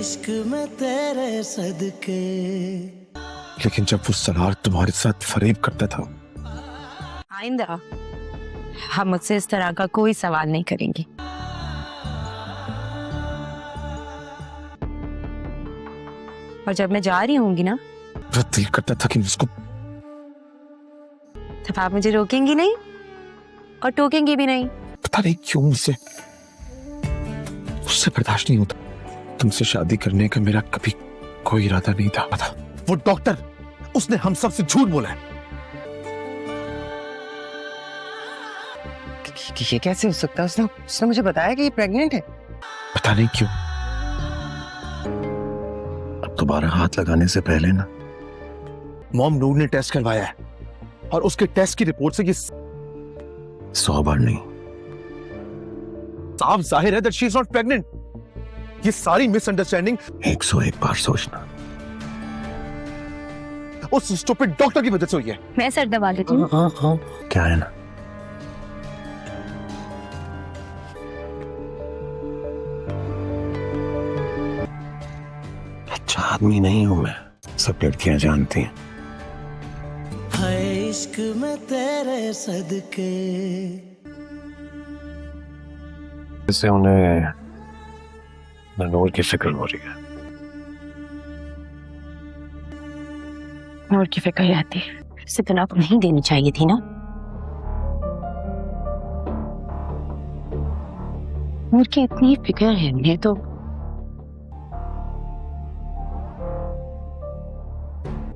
इश्क में तेरे सदके। लेकिन जब वो सलार तुम्हारे साथ फरेब करता था, आइंदा हम मुझसे इस तरह का कोई सवाल नहीं करेंगे। और जब मैं जा रही होंगी ना, मेरा दिल करता था कि मैं उसको तब आप मुझे रोकेंगी नहीं और टोकेंगी भी नहीं। पता नहीं क्यों मुझसे बर्दाश्त नहीं होता। तुमसे शादी करने का मेरा कभी कोई इरादा नहीं था। वो डॉक्टर, उसने हम सब से झूठ बोला है। ये कैसे हो सकता है? उसने मुझे बताया कि ये प्रेग्नेंट है। पता नहीं क्यों। अब दोबारा हाथ लगाने से पहले ना, मॉम नूर ने टेस्ट करवाया है और उसके टेस्ट की रिपोर्ट से ये 100 बार नहीं, साफ जाहिर है that she is not pregnant. ये सारी मिसअंडरस्टैंडिंग 101 बार सोचना। उस स्टूपिड डॉक्टर की वजह से हुई है। मैं सर दबा लेती हूँ। क्या है ना, अच्छा आदमी नहीं हूं मैं, सब लड़कियां जानती हैं। है इश्क में तेरे सदके। इससे उन्हें नूर की फिक्र हो रही है। नूर की फिक्र रहती है, इसे तलाक नहीं देनी चाहिए थी ना। नूर की इतनी फिक्र है मुझे तो।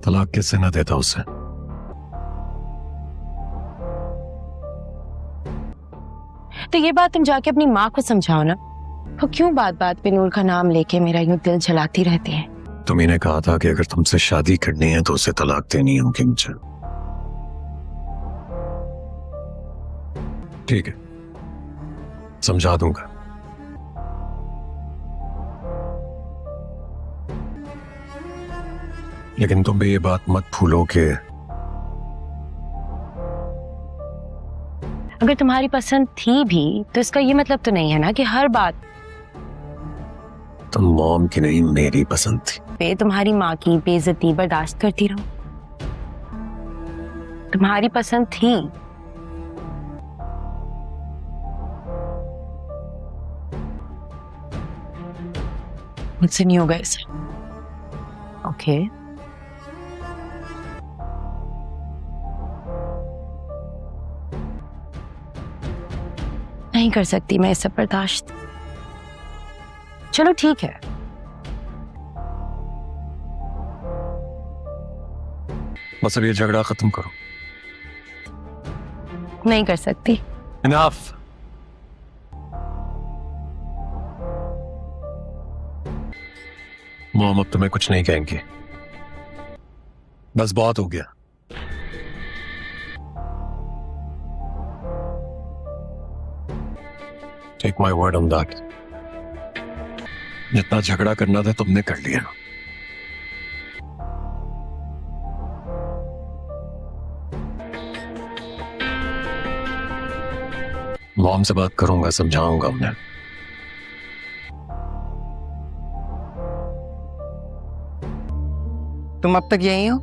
तलाक किससे न देता उसे। तो ये बात तुम जाके अपनी माँ को समझाओ ना। वो क्यों बात बात पे नूर का नाम लेके मेरा यूं दिल जलाती रहती है। तुम्ही ने कहा था कि अगर तुमसे शादी करनी है तो उसे तलाक देनी होगी मुझे। ठीक है, समझा दूंगा। लेकिन तुम भी ये बात मत भूलो कि अगर तुम्हारी पसंद थी भी तो इसका ये मतलब तो नहीं है ना कि हर बात तुम मॉम की नहीं मेरी पसंद थी। पे तुम्हारी माँ की बेइज्जती बर्दाश्त करती रहो। तुम्हारी पसंद थी। मुझसे नहीं होगा ऐसा। ओके नहीं कर सकती मैं इसे बर्दाश्त। चलो ठीक है, बस अब ये झगड़ा खत्म करो। नहीं कर सकती। इनफ। मॉम अब तुम्हें कुछ नहीं कहेंगे, बस बहुत हो गया। Take my word on that. जितना झगड़ा करना था तुमने कर लिया। मॉम से बात करूंगा, समझाऊंगा उन्हें। तुम अब तक यही हो?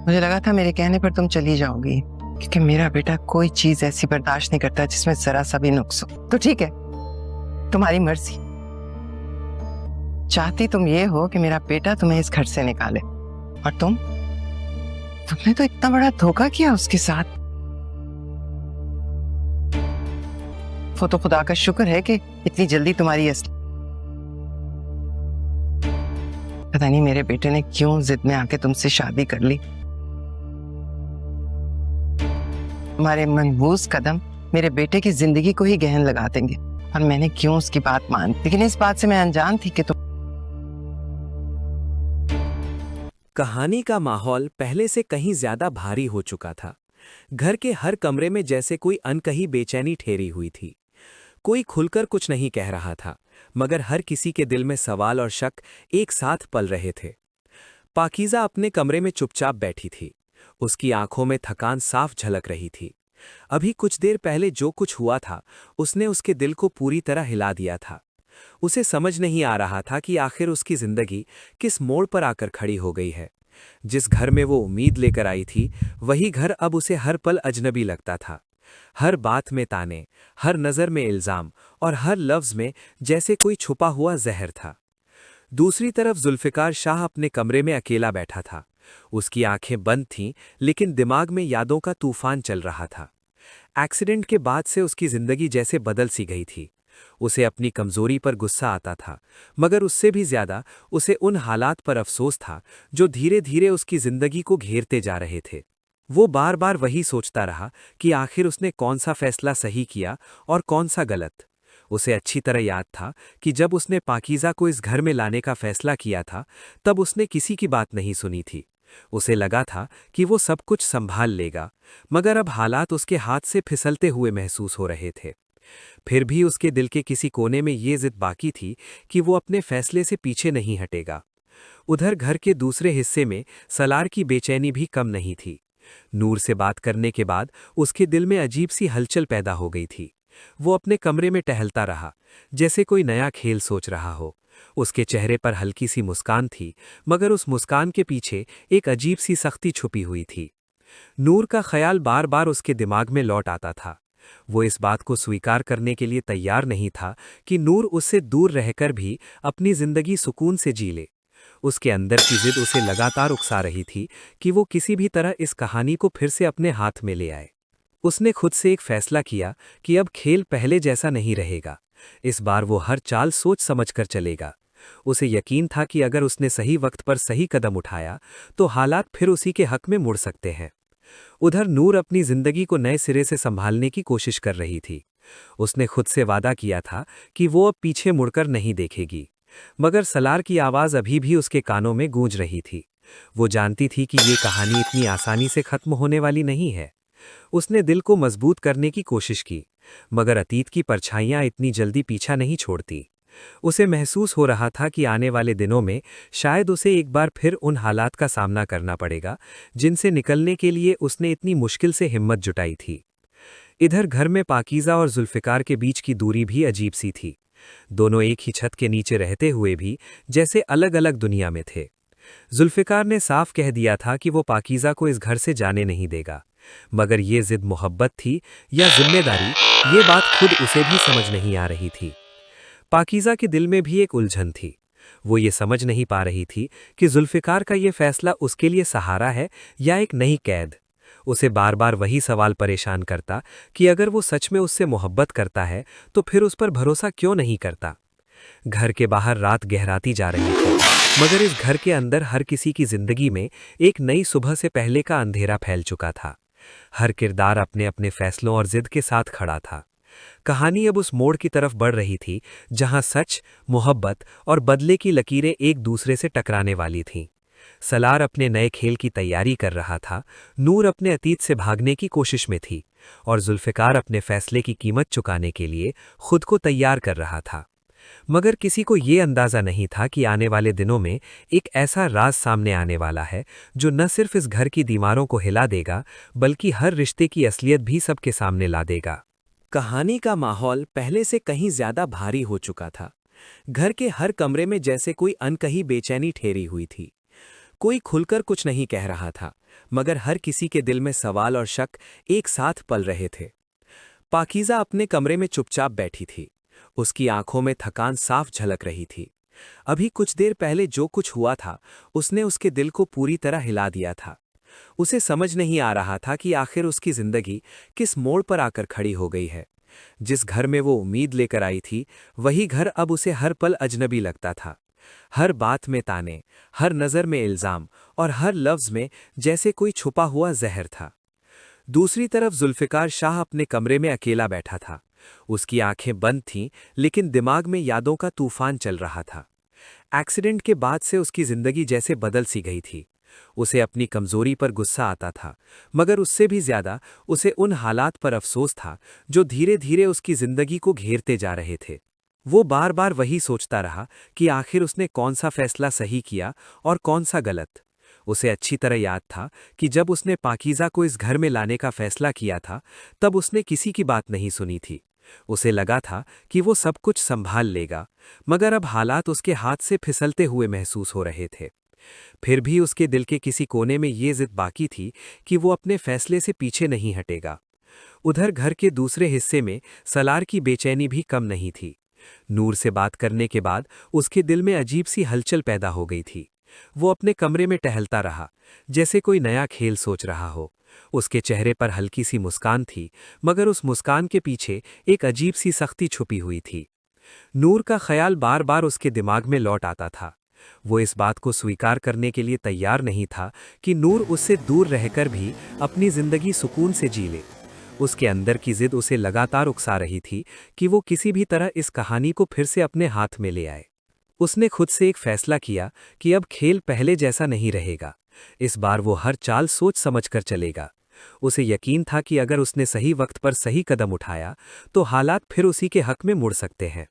मुझे लगा था मेरे कहने पर तुम चली जाओगी, क्योंकि मेरा बेटा कोई चीज ऐसी बर्दाश्त नहीं करता जिसमें जरा सा भी नुक्स हो। तो ठीक है, तुम्हारी मर्जी। चाहती तुम ये हो कि मेरा बेटा तुम्हें इस घर से निकाले, और तुमने तो इतना बड़ा धोखा किया उसके साथ। वो तो खुदा का शुक्र है कि इतनी जल्दी तुम्हारी असली। पता नहीं मेरे बेटे ने क्यों जिद में आके तुमसे शादी कर ली। तुम्हारे मनहूस कदम मेरे बेटे की जिंदगी को ही गहन लगा देंगे, और मैंने क्यों उसकी बात मान। लेकिन इस बात से मैं अनजान थी कि तुम। कहानी का माहौल पहले से कहीं ज्यादा भारी हो चुका था। घर के हर कमरे में जैसे कोई अनकही बेचैनी ठहरी हुई थी। कोई खुलकर कुछ नहीं कह रहा था, मगर हर किसी के दिल में सवाल और शक एक साथ पल रहे थे। पाकीज़ा अपने कमरे में चुपचाप बैठी थी। उसकी आंखों में थकान साफ झलक रही थी। अभी कुछ देर पहले जो कुछ हुआ था उसने उसके दिल को पूरी तरह हिला दिया था। उसे समझ नहीं आ रहा था कि आखिर उसकी जिंदगी किस मोड़ पर आकर खड़ी हो गई है। जिस घर में वो उम्मीद लेकर आई थी वही घर अब उसे हर पल अजनबी लगता था। हर बात में ताने, हर नज़र में इल्जाम और हर लफ्ज में जैसे कोई छुपा हुआ जहर था। दूसरी तरफ जुल्फिकार शाह अपने कमरे में अकेला बैठा था। उसकी आंखें बंद थीं, लेकिन दिमाग में यादों का तूफान चल रहा था। एक्सीडेंट के बाद से उसकी जिंदगी जैसे बदल सी गई थी। उसे अपनी कमजोरी पर गुस्सा आता था, मगर उससे भी ज्यादा उसे उन हालात पर अफसोस था जो धीरे धीरे उसकी जिंदगी को घेरते जा रहे थे। वो बार बार वही सोचता रहा कि आखिर उसने कौन सा फैसला सही किया और कौन सा गलत। उसे अच्छी तरह याद था कि जब उसने पाकीज़ा को इस घर में लाने का फैसला किया था तब उसने किसी की बात नहीं सुनी थी। उसे लगा था कि वो सब कुछ संभाल लेगा, मगर अब हालात उसके हाथ से फिसलते हुए महसूस हो रहे थे। फिर भी उसके दिल के किसी कोने में ये जिद बाकी थी कि वो अपने फैसले से पीछे नहीं हटेगा। उधर घर के दूसरे हिस्से में सलार की बेचैनी भी कम नहीं थी। नूर से बात करने के बाद उसके दिल में अजीब सी हलचल पैदा हो गई थी। वो अपने कमरे में टहलता रहा, जैसे कोई नया खेल सोच रहा हो। उसके चेहरे पर हल्की सी मुस्कान थी, मगर उस मुस्कान के पीछे एक अजीब सी सख्ती छुपी हुई थी। नूर का ख्याल बार बार उसके दिमाग में लौट आता था। वो इस बात को स्वीकार करने के लिए तैयार नहीं था कि नूर उससे दूर रहकर भी अपनी जिंदगी सुकून से जी ले। उसके अंदर की जिद उसे लगातार उकसा रही थी कि वो किसी भी तरह इस कहानी को फिर से अपने हाथ में ले आए। उसने खुद से एक फैसला किया कि अब खेल पहले जैसा नहीं रहेगा। इस बार वो हर चाल सोच समझकर चलेगा। उसे यकीन था कि अगर उसने सही वक्त पर सही कदम उठाया तो हालात फिर उसी के हक में मुड़ सकते हैं। उधर नूर अपनी जिंदगी को नए सिरे से संभालने की कोशिश कर रही थी। उसने खुद से वादा किया था कि वो अब पीछे मुड़कर नहीं देखेगी, मगर सलार की आवाज अभी भी उसके कानों में गूंज रही थी। वो जानती थी कि ये कहानी इतनी आसानी से खत्म होने वाली नहीं है। उसने दिल को मजबूत करने की कोशिश की, मगर अतीत की परछाइयां इतनी जल्दी पीछा नहीं छोड़ती। उसे महसूस हो रहा था कि आने वाले दिनों में शायद उसे एक बार फिर उन हालात का सामना करना पड़ेगा जिनसे निकलने के लिए उसने इतनी मुश्किल से हिम्मत जुटाई थी। इधर घर में पाकीज़ा और जुल्फिकार के बीच की दूरी भी अजीब सी थी। दोनों एक ही छत के नीचे रहते हुए भी जैसे अलग अलग दुनिया में थे। जुल्फिकार ने साफ कह दिया था कि वो पाकीज़ा को इस घर से जाने नहीं देगा, मगर ये जिद मोहब्बत थी या जिम्मेदारी, ये बात खुद उसे भी समझ नहीं आ रही थी। पाकीज़ा के दिल में भी एक उलझन थी। वो ये समझ नहीं पा रही थी कि जुल्फिकार का ये फैसला उसके लिए सहारा है या एक नई कैद। उसे बार बार वही सवाल परेशान करता कि अगर वो सच में उससे मोहब्बत करता है तो फिर उस पर भरोसा क्यों नहीं करता। घर के बाहर रात गहराती जा रही थी, मगर इस घर के अंदर हर किसी की जिंदगी में एक नई सुबह से पहले का अंधेरा फैल चुका था। हर किरदार अपने अपने फैसलों और जिद के साथ खड़ा था। कहानी अब उस मोड़ की तरफ बढ़ रही थी जहां सच, मोहब्बत और बदले की लकीरें एक दूसरे से टकराने वाली थीं। सलार अपने नए खेल की तैयारी कर रहा था, नूर अपने अतीत से भागने की कोशिश में थी और जुल्फिकार अपने फैसले की कीमत चुकाने के लिए खुद को तैयार कर रहा था। मगर किसी को ये अंदाजा नहीं था कि आने वाले दिनों में एक ऐसा राज सामने आने वाला है जो न सिर्फ इस घर की दीवारों को हिला देगा, बल्कि हर रिश्ते की असलियत भी सबके सामने ला देगा। कहानी का माहौल पहले से कहीं ज्यादा भारी हो चुका था। घर के हर कमरे में जैसे कोई अनकही बेचैनी ठहरी हुई थी। कोई खुलकर कुछ नहीं कह रहा था, मगर हर किसी के दिल में सवाल और शक एक साथ पल रहे थे। पाकीज़ा अपने कमरे में चुपचाप बैठी थी। उसकी आंखों में थकान साफ झलक रही थी। अभी कुछ देर पहले जो कुछ हुआ था उसने उसके दिल को पूरी तरह हिला दिया था। उसे समझ नहीं आ रहा था कि आखिर उसकी जिंदगी किस मोड़ पर आकर खड़ी हो गई है। जिस घर में वो उम्मीद लेकर आई थी वही घर अब उसे हर पल अजनबी लगता था। हर बात में ताने, हर नज़र में इल्जाम और हर लफ्ज में जैसे कोई छुपा हुआ जहर था। दूसरी तरफ जुल्फिकार शाह अपने कमरे में अकेला बैठा था। उसकी आंखें बंद थीं, लेकिन दिमाग में यादों का तूफान चल रहा था। एक्सीडेंट के बाद से उसकी जिंदगी जैसे बदल सी गई थी। उसे अपनी कमजोरी पर गुस्सा आता था, मगर उससे भी ज्यादा उसे उन हालात पर अफसोस था जो धीरे धीरे उसकी जिंदगी को घेरते जा रहे थे। वो बार बार वही सोचता रहा कि आखिर उसने कौन सा फैसला सही किया और कौन सा गलत। उसे अच्छी तरह याद था कि जब उसने पाकीज़ा को इस घर में लाने का फैसला किया था, तब उसने किसी की बात नहीं सुनी थी। उसे लगा था कि वो सब कुछ संभाल लेगा, मगर अब हालात उसके हाथ से फिसलते हुए महसूस हो रहे थे। फिर भी उसके दिल के किसी कोने में ये जिद बाकी थी कि वो अपने फैसले से पीछे नहीं हटेगा। उधर घर के दूसरे हिस्से में सलार की बेचैनी भी कम नहीं थी। नूर से बात करने के बाद उसके दिल में अजीब सी हलचल पैदा हो गई थी। वो अपने कमरे में टहलता रहा, जैसे कोई नया खेल सोच रहा हो। उसके चेहरे पर हल्की सी मुस्कान थी, मगर उस मुस्कान के पीछे एक अजीब सी सख्ती छुपी हुई थी। नूर का ख्याल बार बार उसके दिमाग में लौट आता था। वो इस बात को स्वीकार करने के लिए तैयार नहीं था कि नूर उससे दूर रहकर भी अपनी जिंदगी सुकून से जी ले। उसके अंदर की जिद उसे लगातार उकसा रही थी कि वो किसी भी तरह इस कहानी को फिर से अपने हाथ में ले आए। उसने खुद से एक फैसला किया कि अब खेल पहले जैसा नहीं रहेगा। इस बार वो हर चाल सोच समझकर चलेगा। उसे यकीन था कि अगर उसने सही वक्त पर सही कदम उठाया तो हालात फिर उसी के हक में मुड़ सकते हैं।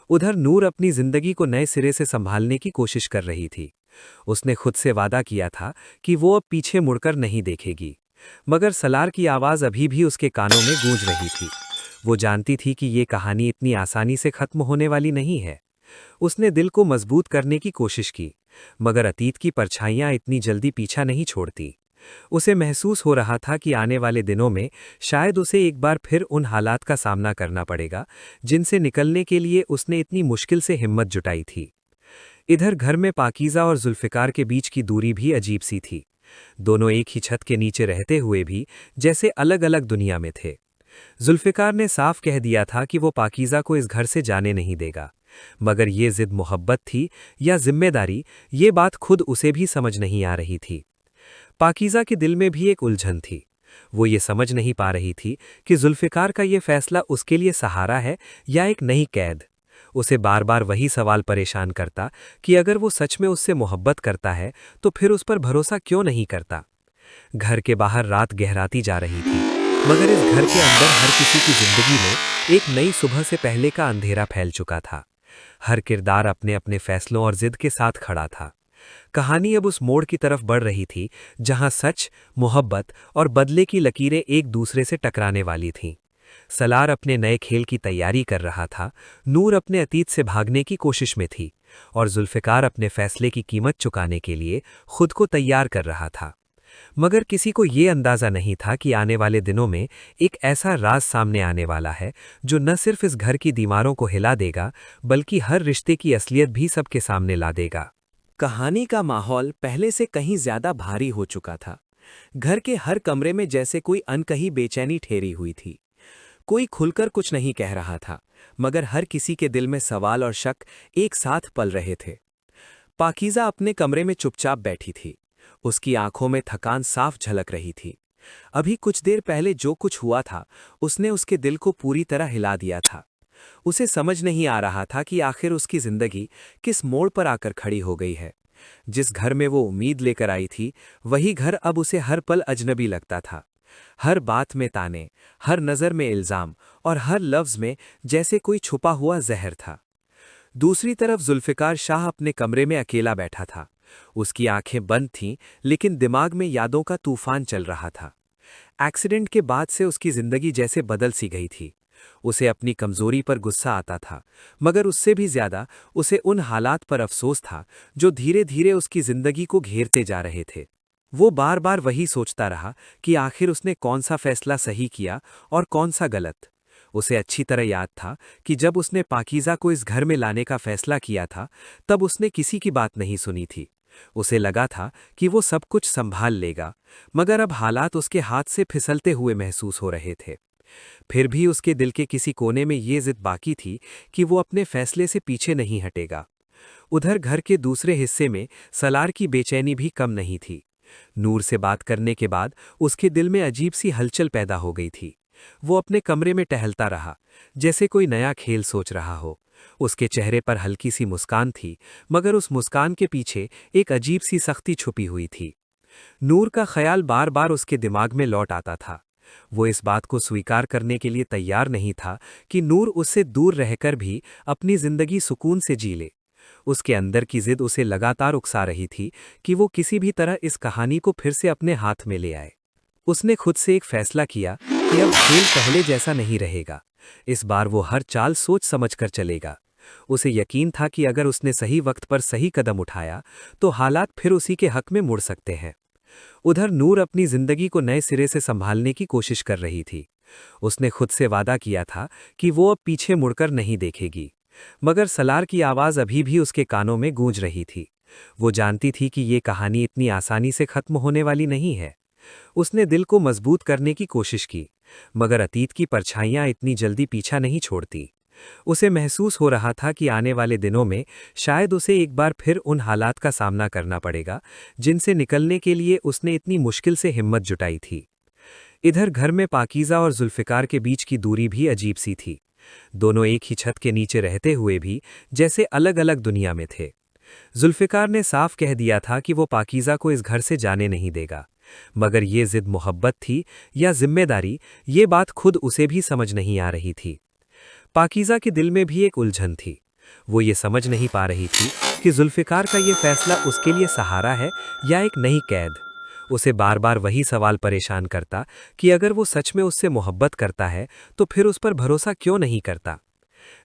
उधर नूर अपनी जिंदगी को नए सिरे से संभालने की कोशिश कर रही थी। उसने खुद से वादा किया था कि वो अब पीछे मुड़कर नहीं देखेगी, मगर सलार की आवाज अभी भी उसके कानों में गूंज रही थी। वो जानती थी कि ये कहानी इतनी आसानी से खत्म होने वाली नहीं है। उसने दिल को मजबूत करने की कोशिश की, मगर अतीत की परछाइयां इतनी जल्दी पीछा नहीं छोड़ती। उसे महसूस हो रहा था कि आने वाले दिनों में शायद उसे एक बार फिर उन हालात का सामना करना पड़ेगा जिनसे निकलने के लिए उसने इतनी मुश्किल से हिम्मत जुटाई थी। इधर घर में पाकीज़ा और जुल्फ़िकार के बीच की दूरी भी अजीब सी थी। दोनों एक ही छत के नीचे रहते हुए भी जैसे अलग अलग दुनिया में थे। जुल्फ़िकार ने साफ कह दिया था कि वो पाकीज़ा को इस घर से जाने नहीं देगा, मगर ये जिद मोहब्बत थी या जिम्मेदारी, ये बात खुद उसे भी समझ नहीं आ रही थी। पाकीज़ा के दिल में भी एक उलझन थी। वो ये समझ नहीं पा रही थी कि जुल्फ़िकार का ये फैसला उसके लिए सहारा है या एक नई कैद। उसे बार बार वही सवाल परेशान करता कि अगर वो सच में उससे मोहब्बत करता है तो फिर उस पर भरोसा क्यों नहीं करता। घर के बाहर रात गहराती जा रही थी, मगर इस घर के अंदर हर किसी की जिंदगी में एक नई सुबह से पहले का अंधेरा फैल चुका था। हर किरदार अपने अपने फैसलों और जिद के साथ खड़ा था। कहानी अब उस मोड़ की तरफ बढ़ रही थी जहां सच, मोहब्बत और बदले की लकीरें एक दूसरे से टकराने वाली थीं। सलार अपने नए खेल की तैयारी कर रहा था, नूर अपने अतीत से भागने की कोशिश में थी, और जुल्फ़िकार अपने फैसले की कीमत चुकाने के लिए खुद को तैयार कर रहा था। मगर किसी को ये अंदाजा नहीं था कि आने वाले दिनों में एक ऐसा राज सामने आने वाला है जो न सिर्फ इस घर की दीवारों को हिला देगा, बल्कि हर रिश्ते की असलियत भी सबके सामने ला देगा। कहानी का माहौल पहले से कहीं ज्यादा भारी हो चुका था। घर के हर कमरे में जैसे कोई अनकही बेचैनी ठहरी हुई थी। कोई खुलकर कुछ नहीं कह रहा था, मगर हर किसी के दिल में सवाल और शक एक साथ पल रहे थे। पाकीज़ा अपने कमरे में चुपचाप बैठी थी। उसकी आंखों में थकान साफ झलक रही थी। अभी कुछ देर पहले जो कुछ हुआ था, उसने उसके दिल को पूरी तरह हिला दिया था। उसे समझ नहीं आ रहा था कि आखिर उसकी जिंदगी किस मोड़ पर आकर खड़ी हो गई है। जिस घर में वो उम्मीद लेकर आई थी, वही घर अब उसे हर पल अजनबी लगता था। हर बात में ताने, हर नज़र में इल्जाम और हर लफ्ज में जैसे कोई छुपा हुआ जहर था। दूसरी तरफ जुल्फ़िकार शाह अपने कमरे में अकेला बैठा था। उसकी आंखें बंद थीं, लेकिन दिमाग में यादों का तूफान चल रहा था। एक्सीडेंट के बाद से उसकी जिंदगी जैसे बदल सी गई थी। उसे अपनी कमजोरी पर गुस्सा आता था, मगर उससे भी ज्यादा उसे उन हालात पर अफसोस था जो धीरे धीरे उसकी जिंदगी को घेरते जा रहे थे। वो बार बार वही सोचता रहा कि आखिर उसने कौन सा फैसला सही किया और कौन सा गलत। उसे अच्छी तरह याद था कि जब उसने पाकीज़ा को इस घर में लाने का फैसला किया था, तब उसने किसी की बात नहीं सुनी थी। उसे लगा था कि वो सब कुछ संभाल लेगा, मगर अब हालात उसके हाथ से फिसलते हुए महसूस हो रहे थे। फिर भी उसके दिल के किसी कोने में ये जिद बाकी थी कि वो अपने फैसले से पीछे नहीं हटेगा। उधर घर के दूसरे हिस्से में सलार की बेचैनी भी कम नहीं थी। नूर से बात करने के बाद उसके दिल में अजीब सी हलचल पैदा हो गई थी। वो अपने कमरे में टहलता रहा, जैसे कोई नया खेल सोच रहा हो। उसके चेहरे पर हल्की सी मुस्कान थी, मगर उस मुस्कान के पीछे एक अजीब सी सख्ती छुपी हुई थी। नूर का ख्याल बार बार उसके दिमाग में लौट आता था। वो इस बात को स्वीकार करने के लिए तैयार नहीं था कि नूर उससे दूर रहकर भी अपनी जिंदगी सुकून से जी ले। उसके अंदर की जिद उसे लगातार उकसा रही थी कि वो किसी भी तरह इस कहानी को फिर से अपने हाथ में ले आए। उसने खुद से एक फैसला किया कि अब खेल पहले जैसा नहीं रहेगा। इस बार वो हर चाल सोच समझ कर चलेगा। उसे यकीन था कि अगर उसने सही वक्त पर सही कदम उठाया तो हालात फिर उसी के हक में मुड़ सकते हैं। उधर नूर अपनी जिंदगी को नए सिरे से संभालने की कोशिश कर रही थी। उसने खुद से वादा किया था कि वो अब पीछे मुड़कर नहीं देखेगी, मगर सलार की आवाज अभी भी उसके कानों में गूंज रही थी। वो जानती थी कि ये कहानी इतनी आसानी से खत्म होने वाली नहीं है। उसने दिल को मजबूत करने की कोशिश की, मगर अतीत की परछाइयां इतनी जल्दी पीछा नहीं छोड़ती। उसे महसूस हो रहा था कि आने वाले दिनों में शायद उसे एक बार फिर उन हालात का सामना करना पड़ेगा जिनसे निकलने के लिए उसने इतनी मुश्किल से हिम्मत जुटाई थी। इधर घर में पाकीज़ा और जुल्फ़िकार के बीच की दूरी भी अजीब सी थी। दोनों एक ही छत के नीचे रहते हुए भी जैसे अलग अलग दुनिया में थे। जुल्फ़िकार ने साफ कह दिया था कि वो पाकीज़ा को इस घर से जाने नहीं देगा, मगर ये जिद मोहब्बत थी या जिम्मेदारी, ये बात खुद उसे भी समझ नहीं आ रही थी। पाकीज़ा के दिल में भी एक उलझन थी। वो ये समझ नहीं पा रही थी कि जुल्फ़िकार का ये फैसला उसके लिए सहारा है या एक नई कैद। उसे बार बार वही सवाल परेशान करता कि अगर वो सच में उससे मोहब्बत करता है तो फिर उस पर भरोसा क्यों नहीं करता।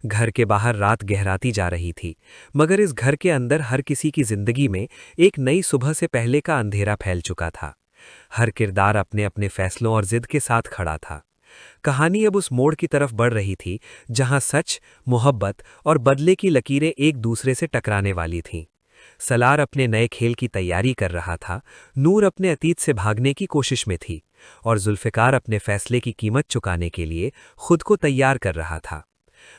घर के बाहर रात गहराती जा रही थी, मगर इस घर के अंदर हर किसी की जिंदगी में एक नई सुबह से पहले का अंधेरा फैल चुका था। हर किरदार अपने अपने फैसलों और जिद के साथ खड़ा था। कहानी अब उस मोड़ की तरफ बढ़ रही थी जहां सच, मोहब्बत और बदले की लकीरें एक दूसरे से टकराने वाली थीं। सलार अपने नए खेल की तैयारी कर रहा था, नूर अपने अतीत से भागने की कोशिश में थी और जुल्फ़िकार अपने फैसले की कीमत चुकाने के लिए खुद को तैयार कर रहा था।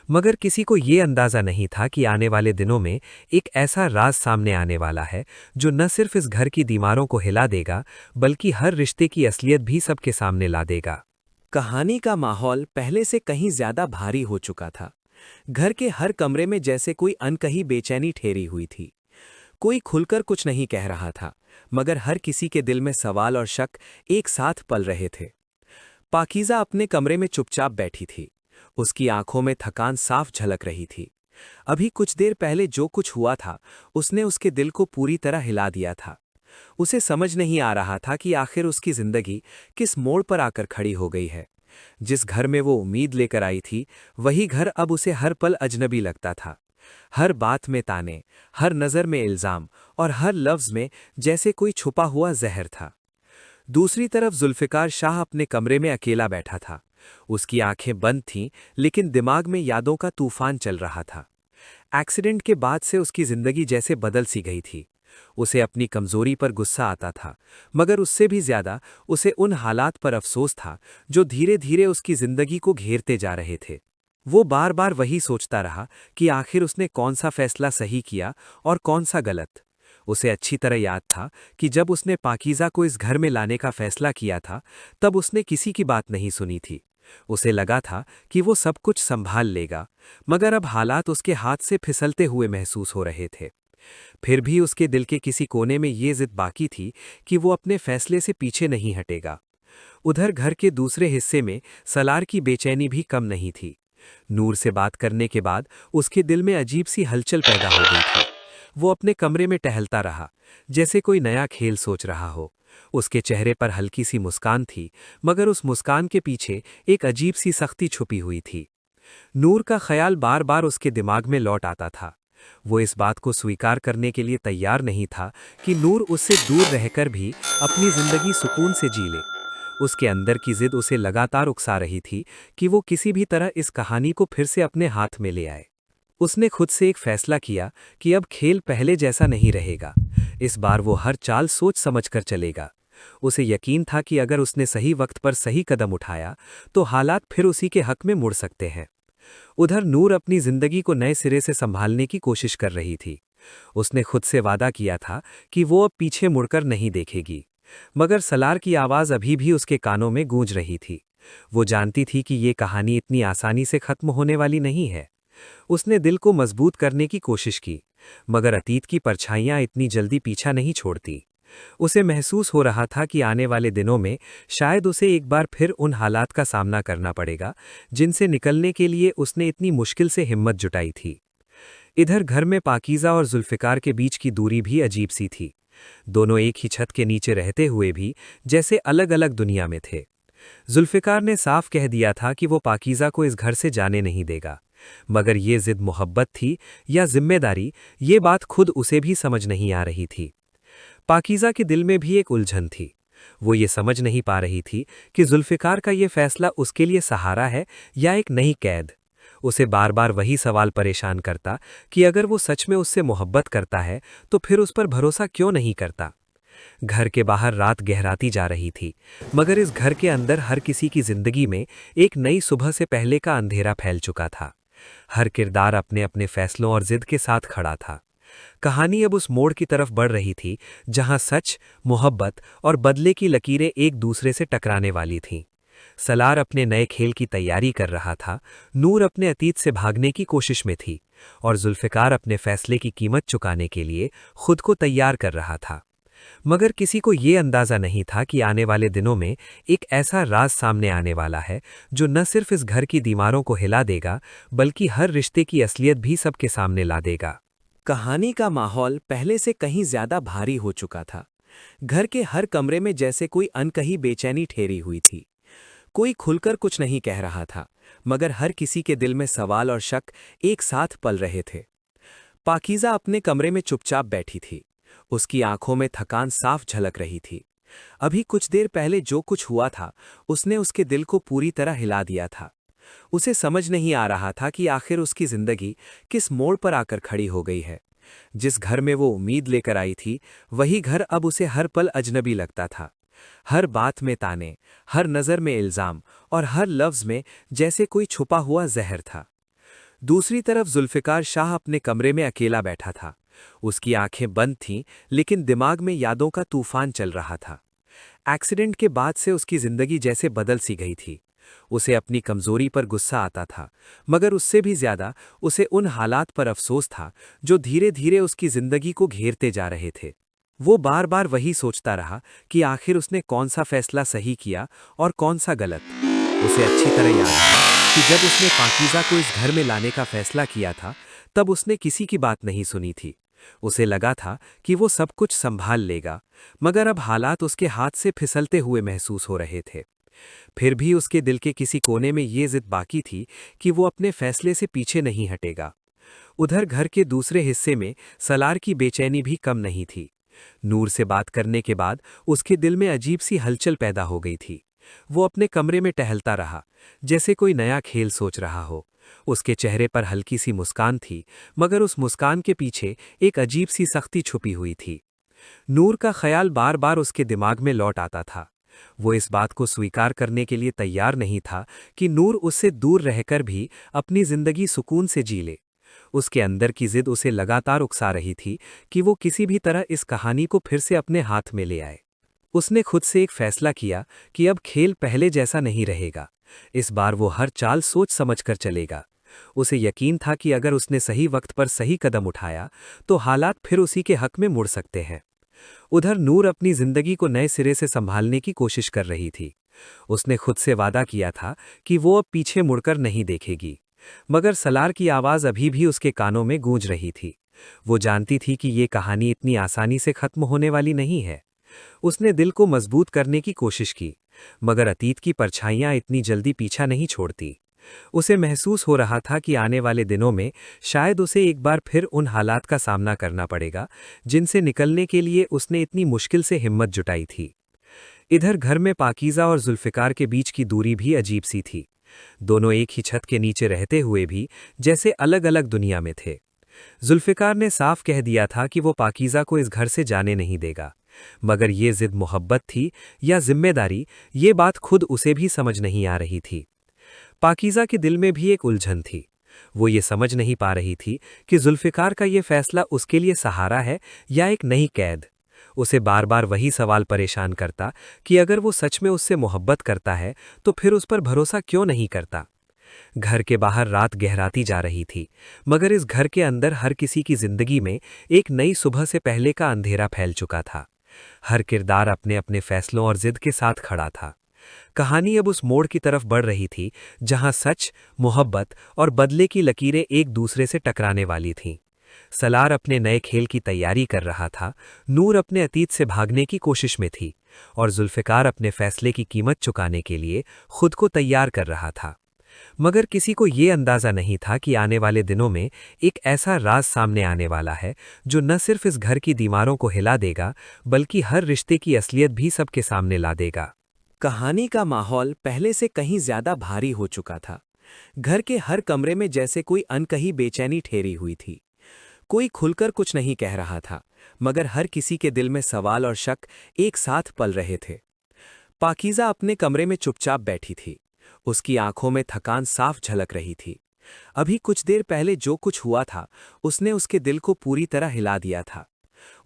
मगर किसी को ये अंदाजा नहीं था कि आने वाले दिनों में एक ऐसा राज सामने आने वाला है जो न सिर्फ इस घर की दीवारों को हिला देगा, बल्कि हर रिश्ते की असलियत भी सबके सामने ला देगा। कहानी का माहौल पहले से कहीं ज्यादा भारी हो चुका था। घर के हर कमरे में जैसे कोई अनकही बेचैनी ठहरी हुई थी। कोई खुलकर कुछ नहीं कह रहा था, मगर हर किसी के दिल में सवाल और शक एक साथ पल रहे थे। पाकीज़ा अपने कमरे में चुपचाप बैठी थी। उसकी आंखों में थकान साफ झलक रही थी। अभी कुछ देर पहले जो कुछ हुआ था उसने उसके दिल को पूरी तरह हिला दिया था। उसे समझ नहीं आ रहा था कि आखिर उसकी जिंदगी किस मोड़ पर आकर खड़ी हो गई है। जिस घर में वो उम्मीद लेकर आई थी, वही घर अब उसे हर पल अजनबी लगता था। हर बात में ताने, हर नज़र में इल्जाम और हर लफ्ज़ में जैसे कोई छुपा हुआ जहर था। दूसरी तरफ जुल्फ़िकार शाह अपने कमरे में अकेला बैठा था। उसकी आंखें बंद थीं, लेकिन दिमाग में यादों का तूफान चल रहा था। एक्सीडेंट के बाद से उसकी जिंदगी जैसे बदल सी गई थी। उसे अपनी कमजोरी पर गुस्सा आता था, मगर उससे भी ज्यादा उसे उन हालात पर अफसोस था जो धीरे धीरे उसकी जिंदगी को घेरते जा रहे थे। वो बार बार वही सोचता रहा कि आखिर उसने कौन सा फैसला सही किया और कौन सा गलत। उसे अच्छी तरह याद था कि जब उसने पाकीज़ा को इस घर में लाने का फैसला किया था, तब उसने किसी की बात नहीं सुनी थी। उसे लगा था कि वो सब कुछ संभाल लेगा, मगर अब हालात उसके हाथ से फिसलते हुए महसूस हो रहे थे। फिर भी उसके दिल के किसी कोने में ये जिद बाकी थी कि वो अपने फैसले से पीछे नहीं हटेगा। उधर घर के दूसरे हिस्से में सलार की बेचैनी भी कम नहीं थी। नूर से बात करने के बाद उसके दिल में अजीब सी हलचल पैदा हो गई थी। वो अपने कमरे में टहलता रहा, जैसे कोई नया खेल सोच रहा हो। उसके चेहरे पर हल्की सी मुस्कान थी, मगर उस मुस्कान के पीछे एक अजीब सी सख्ती छुपी हुई थी। नूर का ख्याल बार बार उसके दिमाग में लौट आता था। वो इस बात को स्वीकार करने के लिए तैयार नहीं था कि नूर उससे दूर रहकर भी अपनी जिंदगी सुकून से जी ले। उसके अंदर की जिद उसे लगातार उकसा रही थी कि वो किसी भी तरह इस कहानी को फिर से अपने हाथ में ले आए। उसने खुद से एक फैसला किया कि अब खेल पहले जैसा नहीं रहेगा। इस बार वो हर चाल सोच समझ कर चलेगा। उसे यकीन था कि अगर उसने सही वक्त पर सही कदम उठाया तो हालात फिर उसी के हक में मुड़ सकते हैं। उधर नूर अपनी जिंदगी को नए सिरे से संभालने की कोशिश कर रही थी। उसने खुद से वादा किया था कि वो अब पीछे मुड़कर नहीं देखेगी, मगर सलार की आवाज अभी भी उसके कानों में गूंज रही थी। वो जानती थी कि ये कहानी इतनी आसानी से खत्म होने वाली नहीं है। उसने दिल को मजबूत करने की कोशिश की, मगर अतीत की परछाइयां इतनी जल्दी पीछा नहीं छोड़ती। उसे महसूस हो रहा था कि आने वाले दिनों में शायद उसे एक बार फिर उन हालात का सामना करना पड़ेगा जिनसे निकलने के लिए उसने इतनी मुश्किल से हिम्मत जुटाई थी। इधर घर में पाकीज़ा और जुल्फ़िकार के बीच की दूरी भी अजीब सी थी। दोनों एक ही छत के नीचे रहते हुए भी जैसे अलग अलग दुनिया में थे। जुल्फ़िकार ने साफ कह दिया था कि वो पाकीज़ा को इस घर से जाने नहीं देगा, मगर ये जिद मोहब्बत थी या जिम्मेदारी, ये बात खुद उसे भी समझ नहीं आ रही थी। पाकीज़ा के दिल में भी एक उलझन थी। वो ये समझ नहीं पा रही थी कि जुल्फ़िकार का ये फैसला उसके लिए सहारा है या एक नई कैद। उसे बार बार वही सवाल परेशान करता कि अगर वो सच में उससे मोहब्बत करता है तो फिर उस पर भरोसा क्यों नहीं करता। घर के बाहर रात गहराती जा रही थी, मगर इस घर के अंदर हर किसी की जिंदगी में एक नई सुबह से पहले का अंधेरा फैल चुका था। हर किरदार अपने अपने फैसलों और जिद के साथ खड़ा था। कहानी अब उस मोड़ की तरफ बढ़ रही थी जहां सच, मोहब्बत और बदले की लकीरें एक दूसरे से टकराने वाली थीं। सलार अपने नए खेल की तैयारी कर रहा था, नूर अपने अतीत से भागने की कोशिश में थी और जुल्फ़िकार अपने फैसले की कीमत चुकाने के लिए खुद को तैयार कर रहा था। मगर किसी को ये अंदाजा नहीं था कि आने वाले दिनों में एक ऐसा राज सामने आने वाला है जो न सिर्फ इस घर की दीवारों को हिला देगा, बल्कि हर रिश्ते की असलियत भी सबके सामने ला देगा। कहानी का माहौल पहले से कहीं ज्यादा भारी हो चुका था। घर के हर कमरे में जैसे कोई अनकही बेचैनी ठहरी हुई थी। कोई खुलकर कुछ नहीं कह रहा था, मगर हर किसी के दिल में सवाल और शक एक साथ पल रहे थे। पाकीज़ा अपने कमरे में चुपचाप बैठी थी। उसकी आंखों में थकान साफ झलक रही थी। अभी कुछ देर पहले जो कुछ हुआ था, उसने उसके दिल को पूरी तरह हिला दिया था। उसे समझ नहीं आ रहा था कि आखिर उसकी जिंदगी किस मोड़ पर आकर खड़ी हो गई है। जिस घर में वो उम्मीद लेकर आई थी, वही घर अब उसे हर पल अजनबी लगता था। हर बात में ताने, हर नज़र में इल्जाम और हर लफ्ज़ में जैसे कोई छुपा हुआ जहर था। दूसरी तरफ जुल्फ़िकार शाह अपने कमरे में अकेला बैठा था। उसकी आंखें बंद थीं, लेकिन दिमाग में यादों का तूफान चल रहा था। एक्सीडेंट के बाद से उसकी जिंदगी जैसे बदल सी गई थी। उसे अपनी कमजोरी पर गुस्सा आता था, मगर उससे भी ज्यादा उसे उन हालात पर अफसोस था जो धीरे धीरे उसकी जिंदगी को घेरते जा रहे थे। वो बार बार वही सोचता रहा कि आखिर उसने कौन सा फैसला सही किया और कौन सा गलत। उसे अच्छी तरह याद था कि जब उसने पाकीज़ा को इस घर में लाने का फैसला किया था, तब उसने किसी की बात नहीं सुनी थी। उसे लगा था कि वो सब कुछ संभाल लेगा, मगर अब हालात उसके हाथ से फिसलते हुए महसूस हो रहे थे। फिर भी उसके दिल के किसी कोने में ये जिद बाकी थी कि वो अपने फैसले से पीछे नहीं हटेगा। उधर घर के दूसरे हिस्से में सलार की बेचैनी भी कम नहीं थी। नूर से बात करने के बाद उसके दिल में अजीब सी हलचल पैदा हो गई थी। वो अपने कमरे में टहलता रहा, जैसे कोई नया खेल सोच रहा हो। उसके चेहरे पर हल्की सी मुस्कान थी, मगर उस मुस्कान के पीछे एक अजीब सी सख्ती छुपी हुई थी। नूर का ख्याल बार बार उसके दिमाग में लौट आता था। वो इस बात को स्वीकार करने के लिए तैयार नहीं था कि नूर उससे दूर रहकर भी अपनी जिंदगी सुकून से जी ले। उसके अंदर की जिद उसे लगातार उकसा रही थी कि वो किसी भी तरह इस कहानी को फिर से अपने हाथ में ले आए। उसने खुद से एक फैसला किया कि अब खेल पहले जैसा नहीं रहेगा। इस बार वो हर चाल सोच समझकर चलेगा। उसे यकीन था कि अगर उसने सही वक्त पर सही कदम उठाया तो हालात फिर उसी के हक में मुड़ सकते हैं। उधर नूर अपनी जिंदगी को नए सिरे से संभालने की कोशिश कर रही थी। उसने खुद से वादा किया था कि वो अब पीछे मुड़कर नहीं देखेगी, मगर सलार की आवाज अभी भी उसके कानों में गूंज रही थी। वो जानती थी कि ये कहानी इतनी आसानी से खत्म होने वाली नहीं है। उसने दिल को मजबूत करने की कोशिश की, मगर अतीत की परछाइयां इतनी जल्दी पीछा नहीं छोड़ती। उसे महसूस हो रहा था कि आने वाले दिनों में शायद उसे एक बार फिर उन हालात का सामना करना पड़ेगा जिनसे निकलने के लिए उसने इतनी मुश्किल से हिम्मत जुटाई थी। इधर घर में पाकीज़ा और जुल्फ़िकार के बीच की दूरी भी अजीब सी थी। दोनों एक ही छत के नीचे रहते हुए भी जैसे अलग अलग दुनिया में थे। जुल्फ़िकार ने साफ कह दिया था कि वो पाकीज़ा को इस घर से जाने नहीं देगा, मगर ये जिद मोहब्बत थी या जिम्मेदारी, ये बात खुद उसे भी समझ नहीं आ रही थी। पाकीज़ा के दिल में भी एक उलझन थी। वो ये समझ नहीं पा रही थी कि जुल्फ़िकार का ये फैसला उसके लिए सहारा है या एक नई कैद। उसे बार बार वही सवाल परेशान करता कि अगर वो सच में उससे मोहब्बत करता है तो फिर उस पर भरोसा क्यों नहीं करता। घर के बाहर रात गहराती जा रही थी, मगर इस घर के अंदर हर किसी की जिंदगी में एक नई सुबह से पहले का अंधेरा फैल चुका था। हर किरदार अपने अपने फैसलों और जिद के साथ खड़ा था। कहानी अब उस मोड़ की तरफ बढ़ रही थी जहां सच, मोहब्बत और बदले की लकीरें एक दूसरे से टकराने वाली थीं। सलार अपने नए खेल की तैयारी कर रहा था, नूर अपने अतीत से भागने की कोशिश में थी और जुल्फ़िकार अपने फैसले की कीमत चुकाने के लिए खुद को तैयार कर रहा था। मगर किसी को ये अंदाजा नहीं था कि आने वाले दिनों में एक ऐसा राज सामने आने वाला है जो न सिर्फ इस घर की दीवारों को हिला देगा बल्कि हर रिश्ते की असलियत भी सबके सामने ला देगा। कहानी का माहौल पहले से कहीं ज्यादा भारी हो चुका था। घर के हर कमरे में जैसे कोई अनकही बेचैनी ठहरी हुई थी। कोई खुलकर कुछ नहीं कह रहा था, मगर हर किसी के दिल में सवाल और शक एक साथ पल रहे थे। पाकीज़ा अपने कमरे में चुपचाप बैठी थी। उसकी आंखों में थकान साफ झलक रही थी। अभी कुछ देर पहले जो कुछ हुआ था उसने उसके दिल को पूरी तरह हिला दिया था।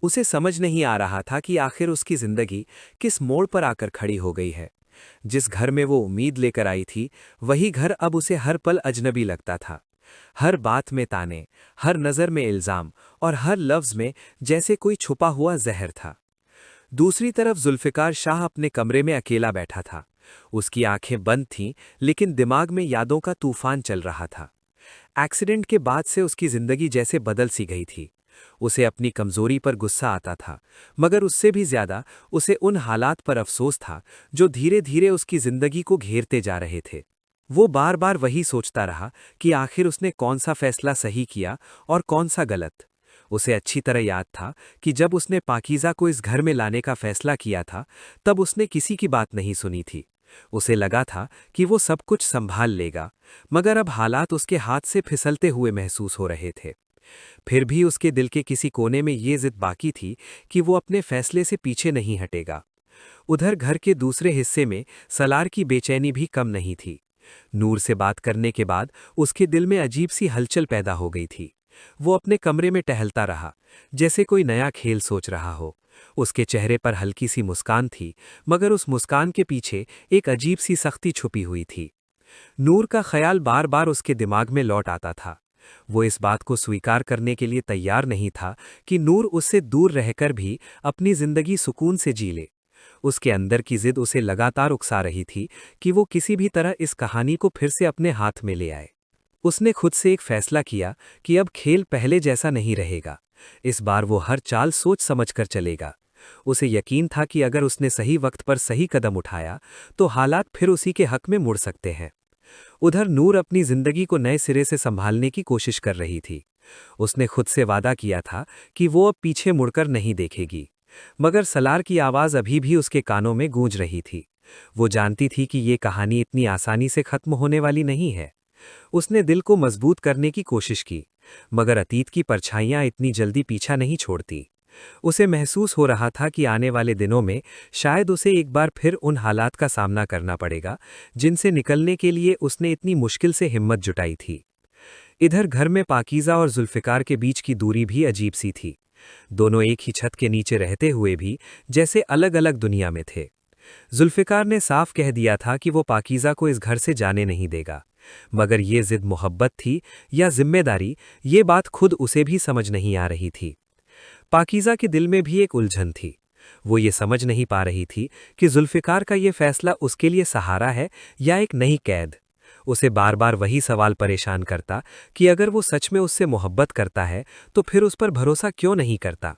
उसे समझ नहीं आ रहा था कि आखिर उसकी जिंदगी किस मोड़ पर आकर खड़ी हो गई है। जिस घर में वो उम्मीद लेकर आई थी वही घर अब उसे हर पल अजनबी लगता था। हर बात में ताने, हर नज़र में इल्जाम और हर लफ्ज़ में जैसे कोई छुपा हुआ जहर था। दूसरी तरफ जुल्फ़िकार शाह अपने कमरे में अकेला बैठा था। उसकी आंखें बंद थीं, लेकिन दिमाग में यादों का तूफान चल रहा था। एक्सीडेंट के बाद से उसकी जिंदगी जैसे बदल सी गई थी। उसे अपनी कमजोरी पर गुस्सा आता था, मगर उससे भी ज्यादा उसे उन हालात पर अफसोस था जो धीरे धीरे उसकी जिंदगी को घेरते जा रहे थे। वो बार बार वही सोचता रहा कि आखिर उसने कौन सा फैसला सही किया और कौन सा गलत। उसे अच्छी तरह याद था कि जब उसने पाकीज़ा को इस घर में लाने का फैसला किया था तब उसने किसी की बात नहीं सुनी थी। उसे लगा था कि वो सब कुछ संभाल लेगा, मगर अब हालात उसके हाथ से फिसलते हुए महसूस हो रहे थे। फिर भी उसके दिल के किसी कोने में ये जिद बाकी थी कि वो अपने फैसले से पीछे नहीं हटेगा। उधर घर के दूसरे हिस्से में सलार की बेचैनी भी कम नहीं थी। नूर से बात करने के बाद उसके दिल में अजीब सी हलचल पैदा हो गई थी। वो अपने कमरे में टहलता रहा, जैसे कोई नया खेल सोच रहा हो। उसके चेहरे पर हल्की सी मुस्कान थी, मगर उस मुस्कान के पीछे एक अजीब सी सख्ती छुपी हुई थी। नूर का ख्याल बार बार उसके दिमाग में लौट आता था। वो इस बात को स्वीकार करने के लिए तैयार नहीं था कि नूर उससे दूर रहकर भी अपनी जिंदगी सुकून से जी ले। उसके अंदर की जिद उसे लगातार उकसा रही थी कि वो किसी भी तरह इस कहानी को फिर से अपने हाथ में ले आए। उसने खुद से एक फैसला किया कि अब खेल पहले जैसा नहीं रहेगा। इस बार वो हर चाल सोच समझकर चलेगा। उसे यकीन था कि अगर उसने सही वक्त पर सही कदम उठाया तो हालात फिर उसी के हक में मुड़ सकते हैं। उधर नूर अपनी जिंदगी को नए सिरे से संभालने की कोशिश कर रही थी। उसने खुद से वादा किया था कि वो अब पीछे मुड़कर नहीं देखेगी, मगर सलार की आवाज़ अभी भी उसके कानों में गूंज रही थी। वो जानती थी कि ये कहानी इतनी आसानी से खत्म होने वाली नहीं है। उसने दिल को मजबूत करने की कोशिश की, मगर अतीत की परछाइयां इतनी जल्दी पीछा नहीं छोड़ती। उसे महसूस हो रहा था कि आने वाले दिनों में शायद उसे एक बार फिर उन हालात का सामना करना पड़ेगा जिनसे निकलने के लिए उसने इतनी मुश्किल से हिम्मत जुटाई थी। इधर घर में पाकीज़ा और जुल्फ़िकार के बीच की दूरी भी अजीब सी थी। दोनों एक ही छत के नीचे रहते हुए भी जैसे अलग अलग दुनिया में थे। जुल्फ़िकार ने साफ कह दिया था कि वो पाकीज़ा को इस घर से जाने नहीं देगा, मगर ये जिद मोहब्बत थी या जिम्मेदारी, ये बात खुद उसे भी समझ नहीं आ रही थी। पाकीज़ा के दिल में भी एक उलझन थी। वो ये समझ नहीं पा रही थी कि जुल्फ़िकार का ये फैसला उसके लिए सहारा है या एक नई कैद। उसे बार बार वही सवाल परेशान करता कि अगर वो सच में उससे मोहब्बत करता है तो फिर उस पर भरोसा क्यों नहीं करता।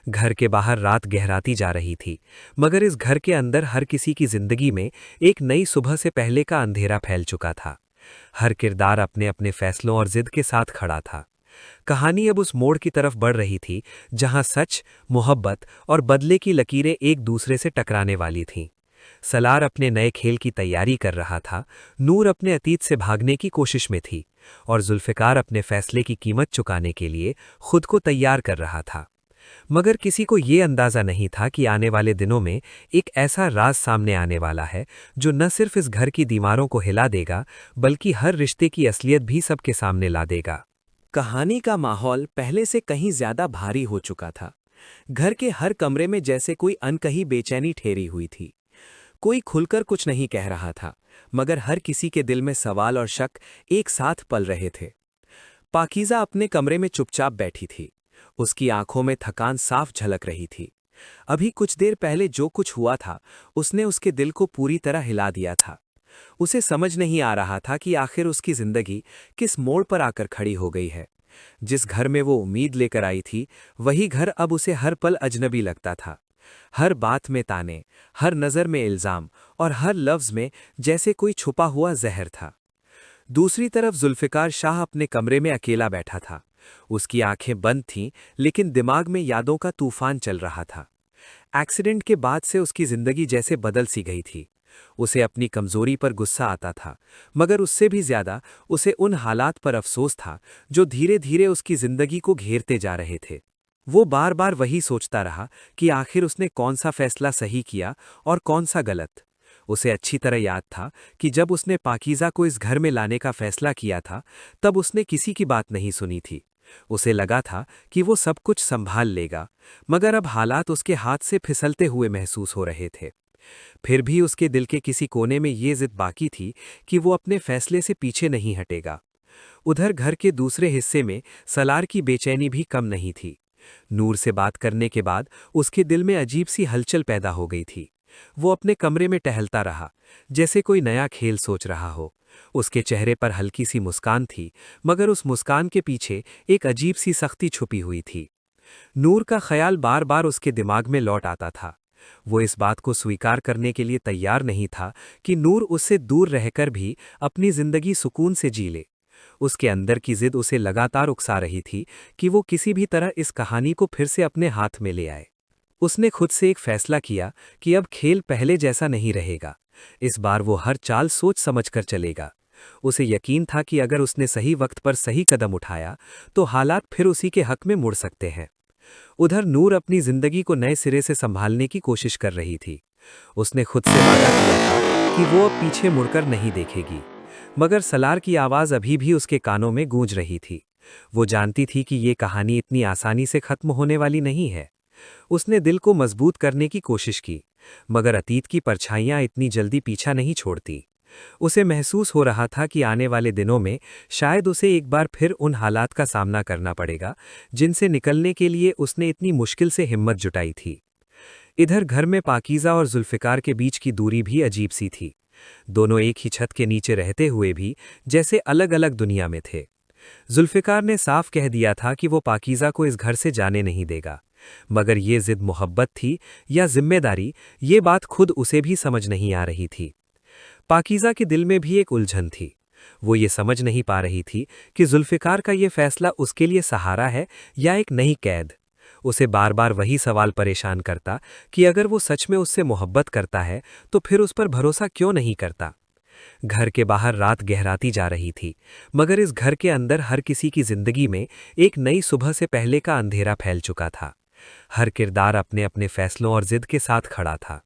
घर के बाहर रात गहराती जा रही थी, मगर इस घर के अंदर हर किसी की जिंदगी में एक नई सुबह से पहले का अंधेरा फैल चुका था। हर किरदार अपने अपने फैसलों और जिद के साथ खड़ा था। कहानी अब उस मोड़ की तरफ बढ़ रही थी जहां सच, मोहब्बत और बदले की लकीरें एक दूसरे से टकराने वाली थीं। सलार अपने नए खेल की तैयारी कर रहा था, नूर अपने अतीत से भागने की कोशिश में थी और जुल्फ़िकार अपने फैसले की कीमत चुकाने के लिए खुद को तैयार कर रहा था। मगर किसी को ये अंदाजा नहीं था कि आने वाले दिनों में एक ऐसा राज सामने आने वाला है जो न सिर्फ इस घर की दीवारों को हिला देगा बल्कि हर रिश्ते की असलियत भी सबके सामने ला देगा। कहानी का माहौल पहले से कहीं ज्यादा भारी हो चुका था। घर के हर कमरे में जैसे कोई अनकही बेचैनी ठहरी हुई थी। कोई खुलकर कुछ नहीं कह रहा था, मगर हर किसी के दिल में सवाल और शक एक साथ पल रहे थे। पाकीज़ा अपने कमरे में चुपचाप बैठी थी। उसकी आंखों में थकान साफ झलक रही थी। अभी कुछ देर पहले जो कुछ हुआ था उसने उसके दिल को पूरी तरह हिला दिया था। उसे समझ नहीं आ रहा था कि आखिर उसकी जिंदगी किस मोड़ पर आकर खड़ी हो गई है। जिस घर में वो उम्मीद लेकर आई थी, वही घर अब उसे हर पल अजनबी लगता था। हर बात में ताने, हर नज़र में इल्ज़ाम और हर लफ्ज़ में जैसे कोई छुपा हुआ जहर था। दूसरी तरफ जुल्फ़िकार शाह अपने कमरे में अकेला बैठा था। उसकी आंखें बंद थीं, लेकिन दिमाग में यादों का तूफान चल रहा था। एक्सीडेंट के बाद से उसकी जिंदगी जैसे बदल सी गई थी। उसे अपनी कमजोरी पर गुस्सा आता था, मगर उससे भी ज्यादा उसे उन हालात पर अफसोस था जो धीरे धीरे उसकी जिंदगी को घेरते जा रहे थे। वो बार बार वही सोचता रहा कि आखिर उसने कौन सा फैसला सही किया और कौन सा गलत। उसे अच्छी तरह याद था कि जब उसने पाकीज़ा को इस घर में लाने का फैसला किया था, तब उसने किसी की बात नहीं सुनी थी। उसे लगा था कि वो सब कुछ संभाल लेगा, मगर अब हालात उसके हाथ से फिसलते हुए महसूस हो रहे थे। फिर भी उसके दिल के किसी कोने में ये जिद बाकी थी कि वो अपने फैसले से पीछे नहीं हटेगा। उधर घर के दूसरे हिस्से में सलार की बेचैनी भी कम नहीं थी। नूर से बात करने के बाद उसके दिल में अजीब सी हलचल पैदा हो गई थी। वो अपने कमरे में टहलता रहा, जैसे कोई नया खेल सोच रहा हो। उसके चेहरे पर हल्की सी मुस्कान थी, मगर उस मुस्कान के पीछे एक अजीब सी सख्ती छुपी हुई थी। नूर का ख्याल बार बार उसके दिमाग में लौट आता था। वो इस बात को स्वीकार करने के लिए तैयार नहीं था कि नूर उससे दूर रहकर भी अपनी जिंदगी सुकून से जी ले। उसके अंदर की जिद उसे लगातार उकसा रही थी कि वो किसी भी तरह इस कहानी को फिर से अपने हाथ में ले आए। उसने खुद से एक फैसला किया कि अब खेल पहले जैसा नहीं रहेगा। इस बार वो हर चाल सोच समझकर चलेगा। उसे यकीन था कि अगर उसने सही वक्त पर सही कदम उठाया तो हालात फिर उसी के हक में मुड़ सकते हैं। उधर नूर अपनी जिंदगी को नए सिरे से संभालने की कोशिश कर रही थी। उसने खुद से वादा किया था कि वो अब पीछे मुड़कर नहीं देखेगी, मगर सलार की आवाज़ अभी भी उसके कानों में गूंज रही थी। वो जानती थी कि ये कहानी इतनी आसानी से खत्म होने वाली नहीं है। उसने दिल को मजबूत करने की कोशिश की, मगर अतीत की परछाइयां इतनी जल्दी पीछा नहीं छोड़ती। उसे महसूस हो रहा था कि आने वाले दिनों में शायद उसे एक बार फिर उन हालात का सामना करना पड़ेगा जिनसे निकलने के लिए उसने इतनी मुश्किल से हिम्मत जुटाई थी। इधर घर में पाकीज़ा और जुल्फ़िकार के बीच की दूरी भी अजीब सी थी। दोनों एक ही छत के नीचे रहते हुए भी जैसे अलग अलग दुनिया में थे। जुल्फ़िकार ने साफ कह दिया था कि वो पाकीज़ा को इस घर से जाने नहीं देगा, मगर ये जिद मोहब्बत थी या जिम्मेदारी, ये बात खुद उसे भी समझ नहीं आ रही थी। पाकीज़ा के दिल में भी एक उलझन थी। वो ये समझ नहीं पा रही थी कि जुल्फ़िकार का ये फैसला उसके लिए सहारा है या एक नई कैद। उसे बार बार वही सवाल परेशान करता कि अगर वो सच में उससे मोहब्बत करता है तो फिर उस पर भरोसा क्यों नहीं करता। घर के बाहर रात गहराती जा रही थी, मगर इस घर के अंदर हर किसी की जिंदगी में एक नई सुबह से पहले का अंधेरा फैल चुका था। हर किरदार अपने अपने फैसलों और जिद के साथ खड़ा था।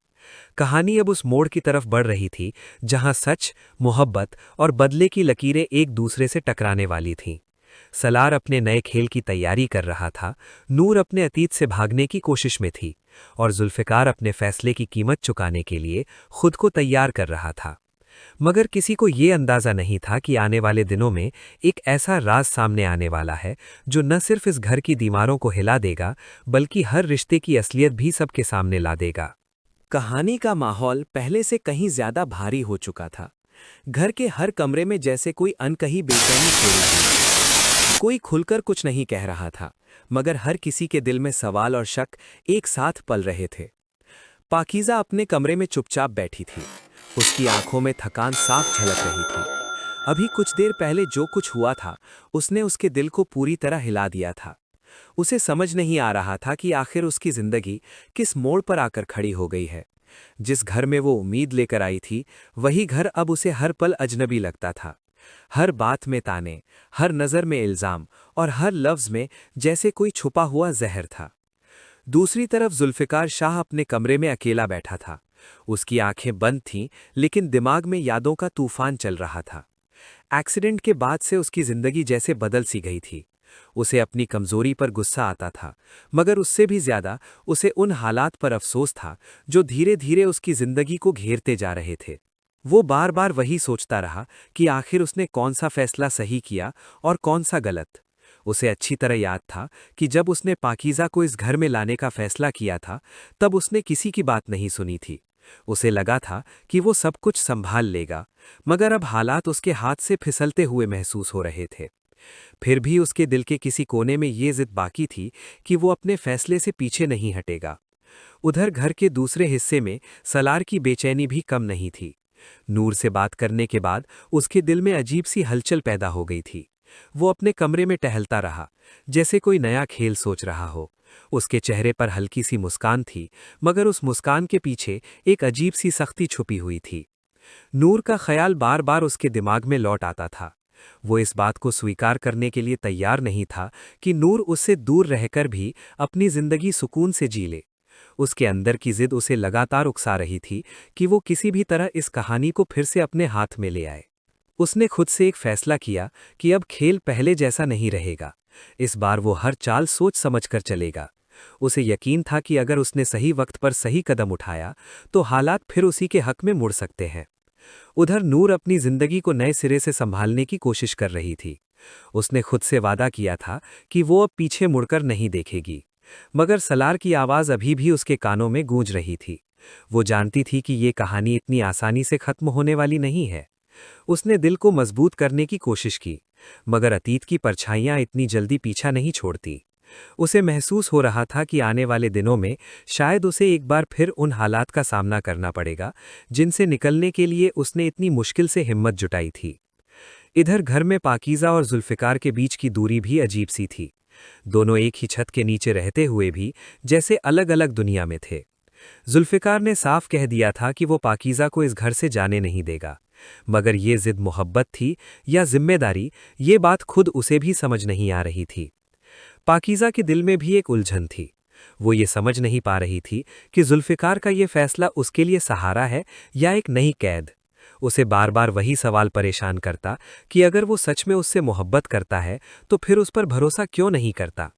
कहानी अब उस मोड़ की तरफ बढ़ रही थी जहां सच, मोहब्बत और बदले की लकीरें एक दूसरे से टकराने वाली थीं। सलार अपने नए खेल की तैयारी कर रहा था, नूर अपने अतीत से भागने की कोशिश में थी और जुल्फ़िकार अपने फैसले की कीमत चुकाने के लिए खुद को तैयार कर रहा था। मगर किसी को ये अंदाज़ा नहीं था कि आने वाले दिनों में एक ऐसा राज सामने आने वाला है जो न सिर्फ इस घर की दीवारों को हिला देगा, बल्कि हर रिश्ते की असलियत भी सबके सामने ला देगा। कहानी का माहौल पहले से कहीं ज्यादा भारी हो चुका था। घर के हर कमरे में जैसे कोई अनकही बेचैनी छाई थी। कोई खुलकर कुछ नहीं कह रहा था, मगर हर किसी के दिल में सवाल और शक एक साथ पल रहे थे। पाकीज़ा अपने कमरे में चुपचाप बैठी थी। उसकी आंखों में थकान साफ झलक रही थी। अभी कुछ देर पहले जो कुछ हुआ था, उसने उसके दिल को पूरी तरह हिला दिया था। उसे समझ नहीं आ रहा था कि आखिर उसकी जिंदगी किस मोड़ पर आकर खड़ी हो गई है। जिस घर में वो उम्मीद लेकर आई थी, वही घर अब उसे हर पल अजनबी लगता था। हर बात में ताने, हर नज़र में इल्ज़ाम और हर लफ्ज़ में जैसे कोई छुपा हुआ जहर था। दूसरी तरफ जुल्फ़िकार शाह अपने कमरे में अकेला बैठा था। उसकी आंखें बंद थीं, लेकिन दिमाग में यादों का तूफान चल रहा था। एक्सीडेंट के बाद से उसकी जिंदगी जैसे बदल सी गई थी। उसे अपनी कमजोरी पर गुस्सा आता था, मगर उससे भी ज्यादा उसे उन हालात पर अफसोस था जो धीरे धीरे उसकी जिंदगी को घेरते जा रहे थे। वो बार बार वही सोचता रहा कि आखिर उसने कौन सा फैसला सही किया और कौन सा गलत। उसे अच्छी तरह याद था कि जब उसने पाकीज़ा को इस घर में लाने का फैसला किया था, तब उसने किसी की बात नहीं सुनी थी। उसे लगा था कि वो सब कुछ संभाल लेगा, मगर अब हालात उसके हाथ से फिसलते हुए महसूस हो रहे थे। फिर भी उसके दिल के किसी कोने में ये जिद बाकी थी कि वो अपने फैसले से पीछे नहीं हटेगा। उधर घर के दूसरे हिस्से में सलार की बेचैनी भी कम नहीं थी। नूर से बात करने के बाद उसके दिल में अजीब सी हलचल पैदा हो गई थी। वो अपने कमरे में टहलता रहा, जैसे कोई नया खेल सोच रहा हो। उसके चेहरे पर हल्की सी मुस्कान थी, मगर उस मुस्कान के पीछे एक अजीब सी सख्ती छुपी हुई थी। नूर का ख्याल बार बार उसके दिमाग में लौट आता था। वो इस बात को स्वीकार करने के लिए तैयार नहीं था कि नूर उससे दूर रहकर भी अपनी जिंदगी सुकून से जी ले। उसके अंदर की जिद उसे लगातार उकसा रही थी कि वो किसी भी तरह इस कहानी को फिर से अपने हाथ में ले आए। उसने खुद से एक फैसला किया कि अब खेल पहले जैसा नहीं रहेगा। इस बार वो हर चाल सोच समझकर चलेगा। उसे यकीन था कि अगर उसने सही वक्त पर सही कदम उठाया तो हालात फिर उसी के हक में मुड़ सकते हैं। उधर नूर अपनी जिंदगी को नए सिरे से संभालने की कोशिश कर रही थी। उसने खुद से वादा किया था कि वो अब पीछे मुड़कर नहीं देखेगी, मगर सलार की आवाज अभी भी उसके कानों में गूंज रही थी। वो जानती थी कि ये कहानी इतनी आसानी से खत्म होने वाली नहीं है। उसने दिल को मजबूत करने की कोशिश की, मगर अतीत की परछाइयां इतनी जल्दी पीछा नहीं छोड़ती। उसे महसूस हो रहा था कि आने वाले दिनों में शायद उसे एक बार फिर उन हालात का सामना करना पड़ेगा जिनसे निकलने के लिए उसने इतनी मुश्किल से हिम्मत जुटाई थी। इधर घर में पाकीज़ा और जुल्फ़िकार के बीच की दूरी भी अजीब सी थी। दोनों एक ही छत के नीचे रहते हुए भी जैसे अलग अलग दुनिया में थे। जुल्फ़िकार ने साफ कह दिया था कि वो पाकीज़ा को इस घर से जाने नहीं देगा, मगर ये जिद मोहब्बत थी या जिम्मेदारी, ये बात खुद उसे भी समझ नहीं आ रही थी। पाकीज़ा के दिल में भी एक उलझन थी। वो ये समझ नहीं पा रही थी कि जुल्फ़िकार का ये फैसला उसके लिए सहारा है या एक नई कैद। उसे बार बार वही सवाल परेशान करता कि अगर वो सच में उससे मोहब्बत करता है तो फिर उस पर भरोसा क्यों नहीं करता।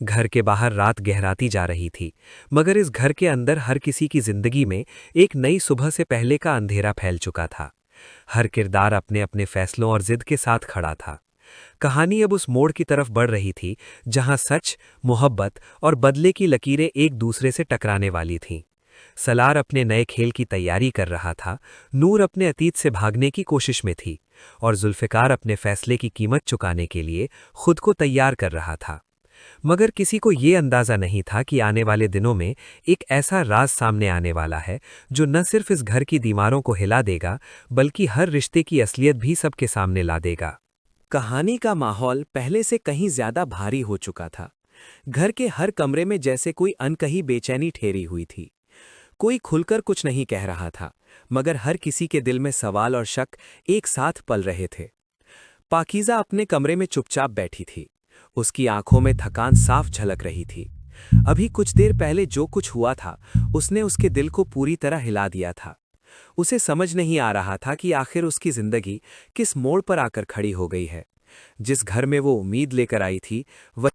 घर के बाहर रात गहराती जा रही थी, मगर इस घर के अंदर हर किसी की जिंदगी में एक नई सुबह से पहले का अंधेरा फैल चुका था। हर किरदार अपने अपने फैसलों और जिद के साथ खड़ा था। कहानी अब उस मोड़ की तरफ बढ़ रही थी जहां सच, मोहब्बत और बदले की लकीरें एक दूसरे से टकराने वाली थीं। सलार अपने नए खेल की तैयारी कर रहा था, नूर अपने अतीत से भागने की कोशिश में थी, और जुल्फ़िकार अपने फैसले की कीमत चुकाने के लिए खुद को तैयार कर रहा था। मगर किसी को ये अंदाजा नहीं था कि आने वाले दिनों में एक ऐसा राज सामने आने वाला है जो न सिर्फ इस घर की दीवारों को हिला देगा, बल्कि हर रिश्ते की असलियत भी सबके सामने ला देगा। कहानी का माहौल पहले से कहीं ज्यादा भारी हो चुका था। घर के हर कमरे में जैसे कोई अनकही बेचैनी ठहरी हुई थी। कोई खुलकर कुछ नहीं कह रहा था, मगर हर किसी के दिल में सवाल और शक एक साथ पल रहे थे। पाकीज़ा अपने कमरे में चुपचाप बैठी थी। उसकी आंखों में थकान साफ झलक रही थी। अभी कुछ देर पहले जो कुछ हुआ था उसने उसके दिल को पूरी तरह हिला दिया था। उसे समझ नहीं आ रहा था कि आखिर उसकी जिंदगी किस मोड़ पर आकर खड़ी हो गई है। जिस घर में वो उम्मीद लेकर आई थी वह